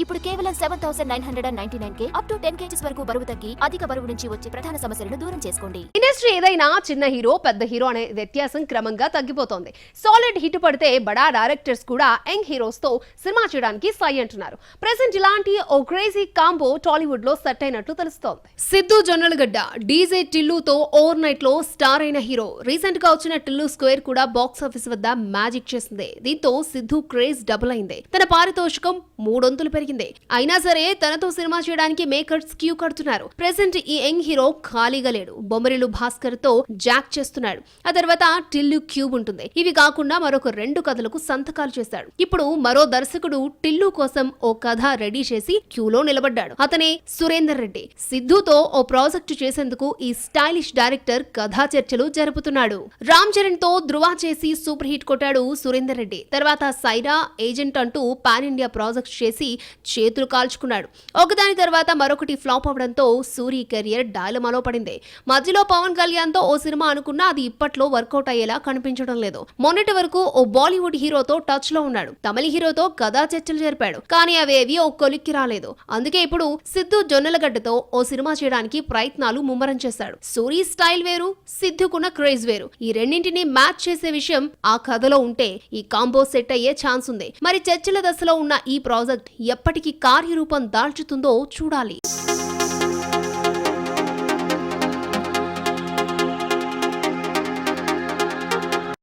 ఇప్పుడు కేవలం 7999K up to 10 kgs వరకు బరువు తగ్గి అధిక బరువు నుంచి వచ్చే ప్రధాన సమస్యలను దూరం చేసుకోండి. ఇండస్ట్రీ ఏదైనా చిన్న హీరో పెద్ద హీరో అనే వ్యత్యాసం క్రమంగా తగ్గిపోతోంది. సాలిడ్ హిట్ పడితే బడా డైరెక్టర్స్ కూడా యంగ్ హీరోస్ తో సినిమా చేయడానికి సై అంటున్నారు. ప్రెసెంట్ ఇలాంటి ఓ క్రేజీ కాంబో టాలీవుడ్ లో సెట్ అయినట్లు తెలుస్తోంది. సిద్ధు జొన్నలగడ్డ డీజే టిల్లుతో ఓవర్ నైట్ లో స్టార్ అయిన హీరో. రీసెంట్ గా వచ్చిన టిల్లు స్క్వేర్ కూడా బాక్స్ ఆఫీస్ వద్ద మ్యాజిక్ చేసింది. దీంతో సిద్ధు క్రేజ్ డబుల్ అయింది. తన పారితోషికం 300 పెరిగింది. అయినా సరే తనతో సినిమా చేయడానికి మేకర్స్ క్యూ కడుతున్నారు. ప్రెసెంట్ ఈ యంగ్ హీరో ఖాళీగా లేడు. బొమ్మరిలు భాస్కర్ తో జాక్ చేస్తున్నాడు. ఆ తర్వాత టిల్లు క్యూబ్ ఉంటుంది. ఇవి కాకుండా మరొక 2 కథలకు సంతకాలు చేశాడు. ఇప్పుడు మరో దర్శకుడు టిల్లు కోసం ఓ కథ రెడీ చేసి క్యూలో నిలబడ్డాడు. అతనే సురేందర్ రెడ్డి. సిద్ధుతో ఓ ప్రాజెక్టు చేసేందుకు ఈ స్టైలిష్ డైరెక్టర్ కథా చర్చలు జరుపుతున్నాడు. రామ్ చరణ్ తో ధృవ చేసి సూపర్ హిట్ కొట్టాడు సురేందర్ రెడ్డి. తర్వాత సైరా ఏజెంట్ అంటూ పాన్ ఇండియా ప్రాజెక్ట్ చేసి చేతులు కాల్చుకున్నాడు. ఒకదాని తర్వాత మరొకటి ఫ్లాప్ అవడంతో సూరి కెరియర్ డైలమాలో పడింది. మధ్యలో పవన్ కళ్యాణ్ తో ఓ సినిమా అనుకున్నా అది ఇప్పట్లో వర్కౌట్ అయ్యేలా కనిపించడం లేదు. మొన్నటి వరకు ఓ బాలీవుడ్ హీరోతో టచ్ లో ఉన్నాడు. తమిళ హీరోతో కథా చర్చలు జరిపాడు. కానీ అవేవి ఓ కొలిక్కి రాలేదు. అందుకే ఇప్పుడు సిద్ధు జొన్నలగడ్డతో ఓ సినిమా చేయడానికి ప్రయత్నాలు ముమ్మరం చేశాడు. సూరి స్టైల్ వేరు, సిద్ధుకున్న క్రేజ్ వేరు. ఈ రెండింటిని మ్యాచ్ చేసే విషయం ఆ కథలో ఉంటే ఈ కాంబో సెట్ అయ్యే ఛాన్స్ ఉంది. మరి చర్చల దశలో ఉన్న ఈ ప్రాజెక్ట్ ఎప్పటికీ కార్యరూపం దాల్చుతుందో చూడాలి.